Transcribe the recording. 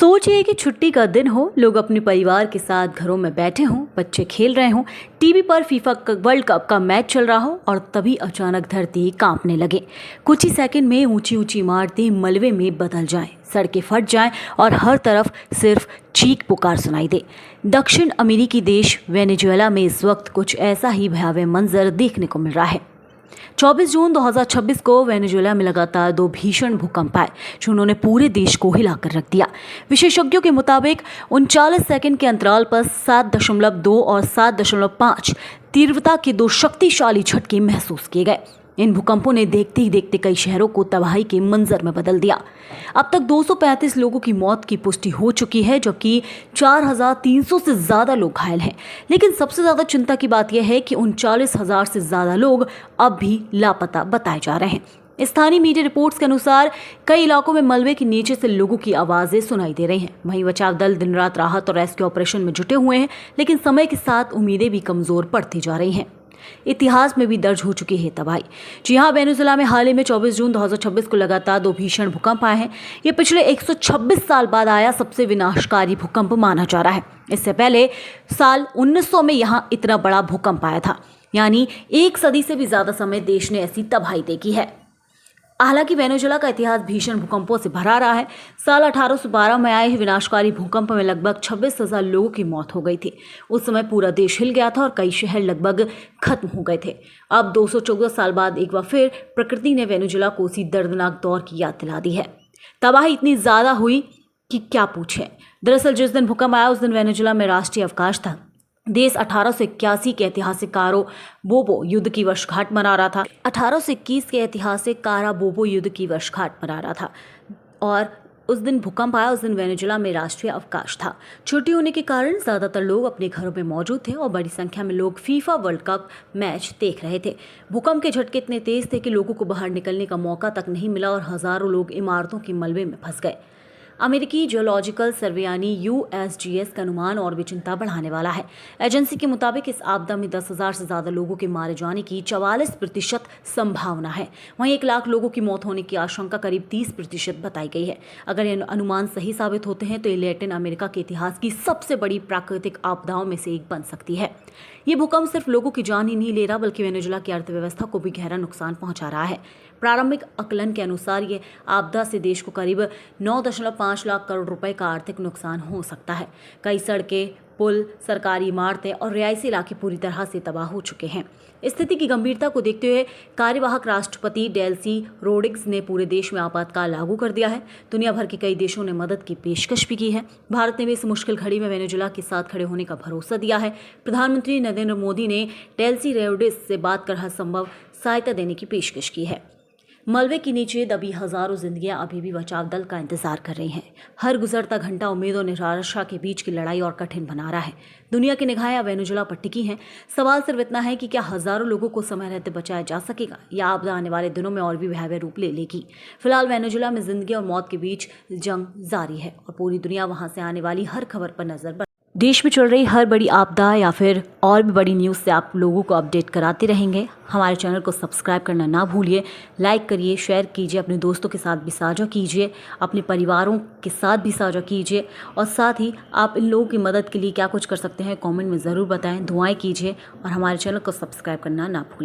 सोचिए कि छुट्टी का दिन हो, लोग अपने परिवार के साथ घरों में बैठे हों, बच्चे खेल रहे हों, टीवी पर फीफा वर्ल्ड कप का मैच चल रहा हो और तभी अचानक धरती कांपने लगे। कुछ ही सेकंड में ऊंची ऊंची इमारतें मलबे में बदल जाएं, सड़कें फट जाएं और हर तरफ सिर्फ चीख पुकार सुनाई दे। दक्षिण अमेरिकी देश वेनेजुएला में इस वक्त कुछ ऐसा ही भयावह मंजर देखने को मिल रहा है। 24 जून 2026 को वेनेजुएला में लगातार 2 भीषण भूकंप आए जिन्होंने पूरे देश को हिलाकर रख दिया। विशेषज्ञों के मुताबिक 39 सेकंड के अंतराल पर 7.2 और 7.5 तीव्रता के 2 शक्तिशाली झटके महसूस किए गए। इन भूकंपों ने देखते ही देखते कई शहरों को तबाही के मंजर में बदल दिया। अब तक 235 लोगों की मौत की पुष्टि हो चुकी है, जबकि 4300 से ज्यादा लोग घायल हैं। लेकिन सबसे ज्यादा चिंता की बात यह है कि 39,000 से ज्यादा लोग अब भी लापता बताए जा रहे हैं। स्थानीय मीडिया रिपोर्ट्स के अनुसार कई इलाकों में मलबे के नीचे से लोगों की आवाजें सुनाई दे रही हैं। वहीं बचाव दल दिन रात राहत और रेस्क्यू ऑपरेशन में जुटे हुए हैं, लेकिन समय के साथ उम्मीदें भी कमजोर पड़ती जा रही हैं। इतिहास में भी दर्ज हो चुकी है तबाही। जी हां, वेनेजुएला में हाल ही में 24 जून 2026 को लगातार 2 भीषण भूकंप आए हैं। ये पिछले 126 साल बाद आया सबसे विनाशकारी भूकंप माना जा रहा है। इससे पहले साल 1900 में यहां इतना बड़ा भूकंप आया था, यानी 1 सदी से भी ज्यादा समय देश ने ऐसी तबाही देखी है। हालांकि वेनेजुएला का इतिहास भीषण भूकंपों से भरा रहा है। साल 1812 में आए विनाशकारी भूकंप में लगभग 26,000 लोगों की मौत हो गई थी। उस समय पूरा देश हिल गया था और कई शहर लगभग खत्म हो गए थे। अब 214 साल बाद एक बार फिर प्रकृति ने वेनेजुएला को उसी दर्दनाक दौर की याद दिला दी है। तबाही इतनी ज्यादा हुई कि क्या पूछे। दरअसल जिस दिन भूकंप आया उस दिन वेनेजुएला में राष्ट्रीय अवकाश था। देश 1881 के ऐतिहासिक काराबोबो युद्ध की वर्षगांठ मना रहा था। 1821 के ऐतिहासिक काराबोबो युद्ध की वर्षगांठ मना रहा था और उस दिन भूकंप आया। उस दिन वेनेजुएला में राष्ट्रीय अवकाश था। छुट्टी होने के कारण ज्यादातर लोग अपने घरों में मौजूद थे और बड़ी संख्या में लोग फीफा वर्ल्ड कप मैच देख रहे थे। भूकंप के झटके इतने तेज थे कि लोगों को बाहर निकलने का मौका तक नहीं मिला और हजारों लोग इमारतों के मलबे में फंस गए। अमेरिकी जियोलॉजिकल सर्वे यानी USGS का अनुमान और भी चिंता बढ़ाने वाला है। एजेंसी के मुताबिक इस आपदा में 10,000 से ज्यादा लोगों के मारे जाने की 44% संभावना है। वहीं 1 लाख लोगों की मौत होने की आशंका करीब 30% बताई गई है। अगर ये अनुमान सही साबित होते हैं तो ये लैटिन अमेरिका के इतिहास की सबसे बड़ी प्राकृतिक आपदाओं में से एक बन सकती है। ये भूकंप सिर्फ लोगों की जान ही नहीं ले रहा, बल्कि वेनेजुएला की अर्थव्यवस्था को भी गहरा नुकसान पहुंचा रहा है। प्रारंभिक आकलन के अनुसार ये आपदा से देश को करीब 9.5 लाख करोड़ रुपए का आर्थिक नुकसान हो सकता है। कई सड़कें, पुल, सरकारी इमारतें और रिहायशी इलाके पूरी तरह से तबाह हो चुके हैं। स्थिति की गंभीरता को देखते हुए कार्यवाहक राष्ट्रपति डेल्सी रोड्रिग्स ने पूरे देश में आपातकाल लागू कर दिया है। दुनिया भर के कई देशों ने मदद की पेशकश भी की है। भारत ने भी इस मुश्किल घड़ी में वेनेजुएला के साथ खड़े होने का भरोसा दिया है। प्रधानमंत्री नरेंद्र मोदी ने डेल्सी रोड्रिग्स से बात कर हर संभव सहायता देने की पेशकश की है। मलबे के नीचे दबी हजारों जिंदगियां अभी भी बचाव दल का इंतजार कर रही हैं। हर गुजरता घंटा उम्मीद और निराशा के बीच की लड़ाई और कठिन बना रहा है। दुनिया की निगाहें अब वेनेजुएला पर टिकी हैं। सवाल सिर्फ इतना है कि क्या हजारों लोगों को समय रहते बचाया जा सकेगा या आपदा आने वाले दिनों में और भी भयावह रूप ले लेगी। फिलहाल वेनेजुएला में जिंदगी और मौत के बीच जंग जारी है और पूरी दुनिया वहां से आने वाली हर खबर पर नजर। देश में चल रही हर बड़ी आपदा या फिर और भी बड़ी न्यूज़ से आप लोगों को अपडेट कराते रहेंगे। हमारे चैनल को सब्सक्राइब करना ना भूलिए। लाइक करिए, शेयर कीजिए, अपने दोस्तों के साथ भी साझा कीजिए, अपने परिवारों के साथ भी साझा कीजिए और साथ ही आप इन लोगों की मदद के लिए क्या कुछ कर सकते हैं कमेंट में ज़रूर बताएं। दुआएं कीजिए और हमारे चैनल को सब्सक्राइब करना ना भूलिए।